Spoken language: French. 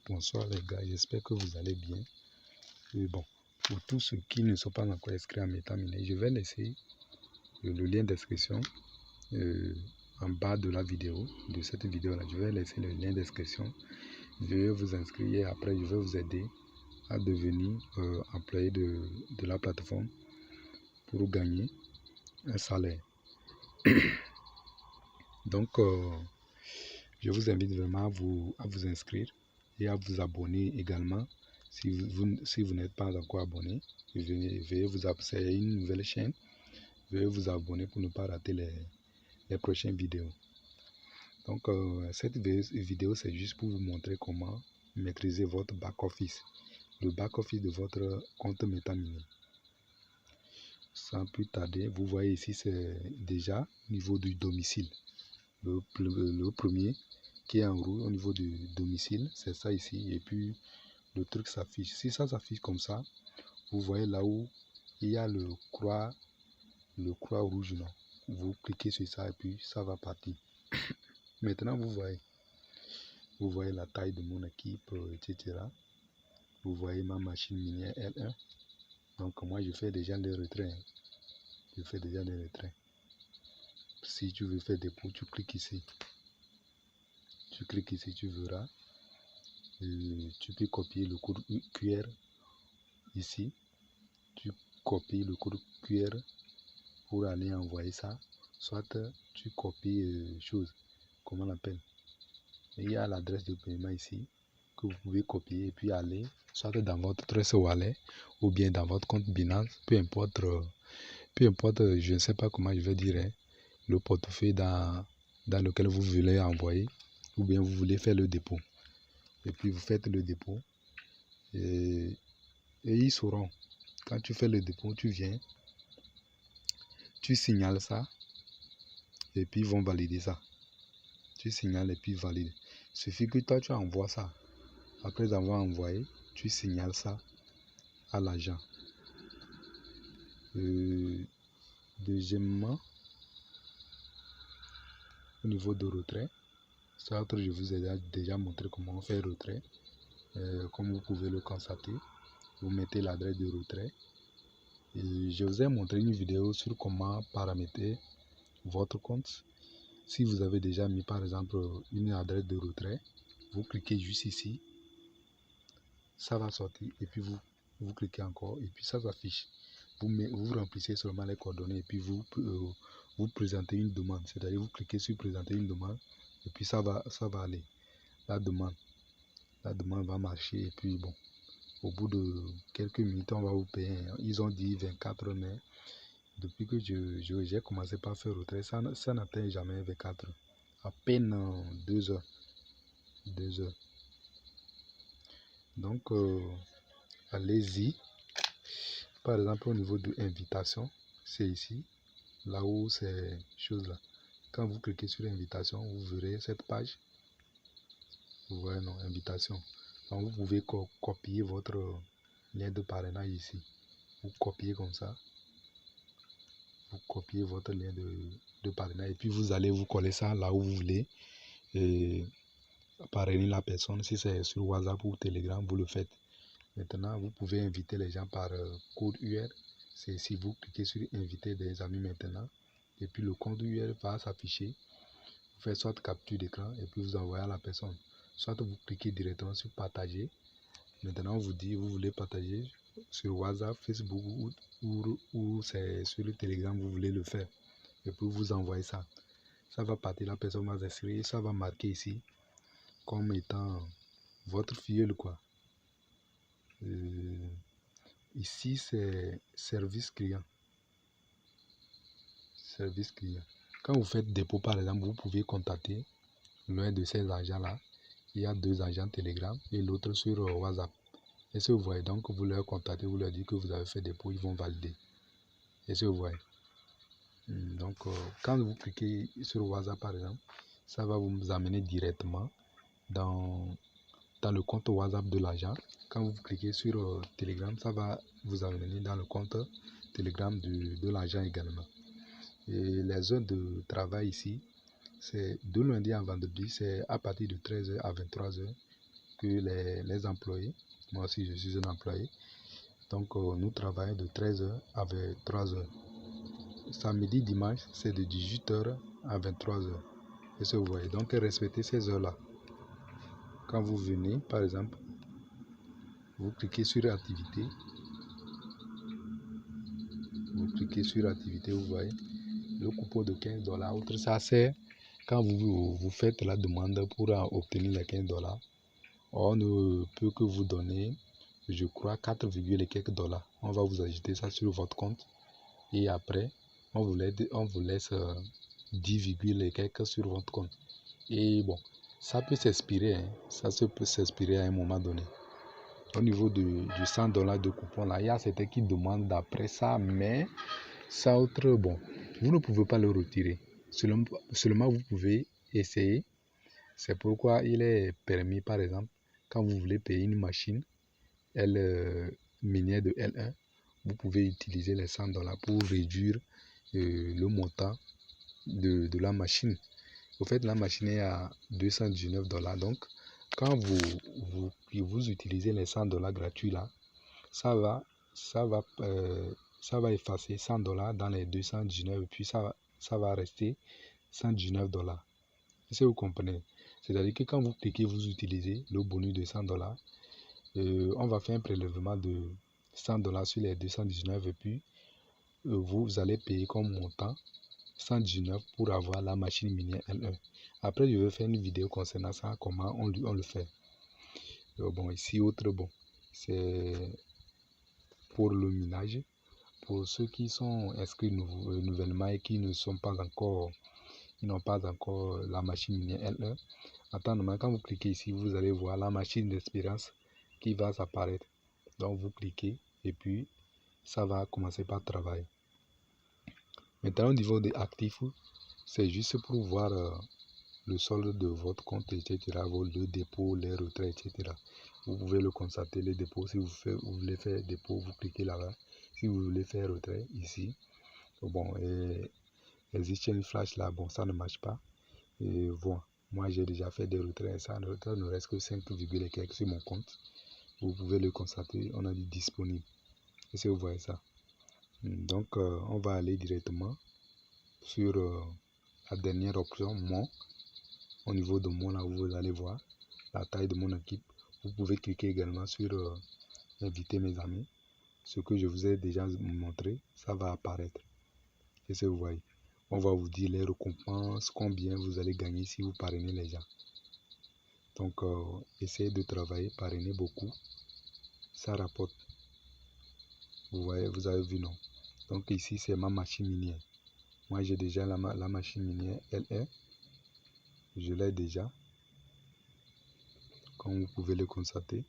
Bonsoir les gars, j'espère que vous allez bien. Et bon, pour tous ceux qui ne sont pas encore inscrits à MetaMiner, je vais laisser le lien d'inscription en bas de la vidéo, de cette vidéo là. Je vais laisser le lien d'inscription. Veuillez vous inscrire et après je vais vous aider à devenir employé de la plateforme pour gagner un salaire. Donc, je vous invite vraiment à vous inscrire et à vous abonner également. Si vous n'êtes pas encore abonné, veuillez vous abonner. C'est une nouvelle chaîne. Veuillez vous abonner pour ne pas rater les prochaines vidéos. Donc, cette vidéo, c'est juste pour vous montrer comment maîtriser votre back-office. Le back-office de votre compte MetaMiner. Sans plus tarder, vous voyez ici, c'est déjà au niveau du domicile. Le premier qui est en rouge au niveau du domicile, c'est ça ici. Et puis, le truc s'affiche. Si ça s'affiche comme ça, vous voyez là où il y a le croix rouge. Non. Vous cliquez sur ça et puis ça va partir. Maintenant, vous voyez la taille de mon équipe, etc. Vous voyez ma machine minière L1. Donc, moi, je fais déjà les retraits. Je fais déjà les retraits. Si tu veux faire des pots, tu cliques ici. Tu cliques ici, tu verras. Tu peux copier le code QR ici. Tu copies le code QR pour aller envoyer ça. Soit tu copies comment on l'appelle. Il y a l'adresse de paiement ici que vous pouvez copier et puis aller soit dans votre Trust Wallet ou bien dans votre compte Binance, peu importe, je ne sais pas comment je vais dire, le portefeuille dans lequel vous voulez envoyer ou bien vous voulez faire le dépôt. Et puis vous faites le dépôt et ils sauront. Quand tu fais le dépôt, tu viens, tu signales ça et puis ils vont valider ça. Tu signales et puis valide. Il suffit que toi tu envoies ça. Après avoir envoyé, tu signales ça à l'agent. Deuxièmement, au niveau de retrait, ça je vous ai déjà montré comment faire retrait. Comme vous pouvez le constater, vous mettez l'adresse de retrait. Et je vous ai montré une vidéo sur comment paramétrer votre compte. Si vous avez déjà mis par exemple une adresse de retrait, vous cliquez juste ici, ça va sortir et puis vous cliquez encore et puis ça s'affiche. Vous remplissez seulement les coordonnées et puis vous présentez une demande. C'est-à-dire vous cliquez sur présenter une demande et puis ça va aller. La demande va marcher et puis bon, au bout de quelques minutes, on va vous payer. Ils ont dit 24 heures, mais depuis que j'ai commencé par faire retrait, ça n'atteint jamais 24 heures. À peine 2 heures. 2 heures. Donc, allez-y. Par exemple, au niveau de invitation, c'est ici, là où ces choses-là. Quand vous cliquez sur invitation, vous verrez cette page. Vous voyez, non, invitation. Donc, vous pouvez copier votre lien de parrainage ici. Vous copiez comme ça. Vous copiez votre lien de parrainage et puis vous allez vous coller ça là où vous voulez. Et parrainer la personne. Si c'est sur WhatsApp ou Telegram, vous le faites. Maintenant, vous pouvez inviter les gens par code UR. C'est si vous cliquez sur inviter des amis maintenant. Et puis le code UR va s'afficher. Vous faites soit capture d'écran et puis vous envoyez à la personne. Soit vous cliquez directement sur partager. Maintenant, on vous dit vous voulez partager sur WhatsApp, Facebook ou c'est sur le Telegram, vous voulez le faire. Et puis vous envoyez ça. Ça va partir, la personne va s'inscrire. Ça va marquer ici comme étant votre filleul quoi. Ici c'est service client. Service client. Quand vous faites dépôt par exemple, vous pouvez contacter l'un de ces agents là. Il y a 2 agents Telegram et l'autre sur WhatsApp. Et si vous voyez, donc vous leur contactez, vous leur dites que vous avez fait dépôt, ils vont valider. Et si vous voyez. Donc quand vous cliquez sur WhatsApp par exemple, ça va vous amener directement dans le compte WhatsApp de l'agent. Quand vous cliquez sur Telegram, ça va vous amener dans le compte Telegram de l'agent également. Et les heures de travail ici, c'est de lundi à vendredi, c'est à partir de 13h à 23h. que les employés. Moi aussi, je suis un employé. Donc, nous travaillons de 13h à 23h. Samedi, dimanche, c'est de 18h à 23h. Et ça, vous voyez. Donc, respectez ces heures-là. Quand vous venez, par exemple, vous cliquez sur activité. Vous cliquez sur activité, vous voyez. Le coupon de $15. Outre ça, c'est quand vous faites la demande pour obtenir les $15. On ne peut que vous donner, je crois, 4, et quelques dollars. On va vous ajouter ça sur votre compte. Et après, on vous laisse 10, et quelques sur votre compte. Et bon, ça peut s'expirer. Hein. Ça peut s'expirer à un moment donné. Au niveau du $100 de coupon, là, il y a certains qui demandent d'après ça, mais ça autre, bon, vous ne pouvez pas le retirer. Seulement vous pouvez essayer. C'est pourquoi il est permis, par exemple, quand vous voulez payer une machine minière de L1, vous pouvez utiliser les $100 pour réduire le montant de la machine. Au fait, la machine est à $219. Donc, quand vous utilisez les $100 gratuits là, ça va effacer $100 dans les 219 et puis ça va rester $119. Si vous comprenez. C'est-à-dire que quand vous cliquez, vous utilisez le bonus de $100. On va faire un prélèvement de $100 sur les 219 et puis vous allez payer comme montant 119 pour avoir la machine minière L1. Après, je vais faire une vidéo concernant ça, comment on le fait. Bon, ici, c'est pour le minage. Pour ceux qui sont inscrits nouvellement et qui ne sont pas encore, ils n'ont pas encore la machine minière L1, attendez, quand vous cliquez ici, vous allez voir la machine d'expérience qui va s'apparaître. Donc, vous cliquez et puis ça va commencer par travailler. Maintenant, au niveau des actifs, c'est juste pour voir le solde de votre compte, etc. Le dépôt, les retraits, etc. Vous pouvez le constater, les dépôts. Si vous voulez faire dépôt, vous cliquez là-bas. Si vous voulez faire retrait, ici. Bon, et les exchange flash là, bon, ça ne marche pas. Et bon, moi j'ai déjà fait des retraits, ça ne reste que 5, et quelques sur mon compte. Vous pouvez le constater, on a dit disponible. Et si vous voyez ça. Donc, on va aller directement sur la dernière option, mon. Au niveau de mon, là, vous allez voir la taille de mon équipe. Vous pouvez cliquer également sur inviter mes amis. Ce que je vous ai déjà montré, ça va apparaître. Et si vous voyez, on va vous dire les récompenses, combien vous allez gagner si vous parrainez les gens. Donc, essayez de travailler, parrainer beaucoup. Ça rapporte. Vous voyez, vous avez vu, non? Donc ici, c'est ma machine minière. Moi, j'ai déjà la machine minière L1. Je l'ai déjà. Comme vous pouvez le constater.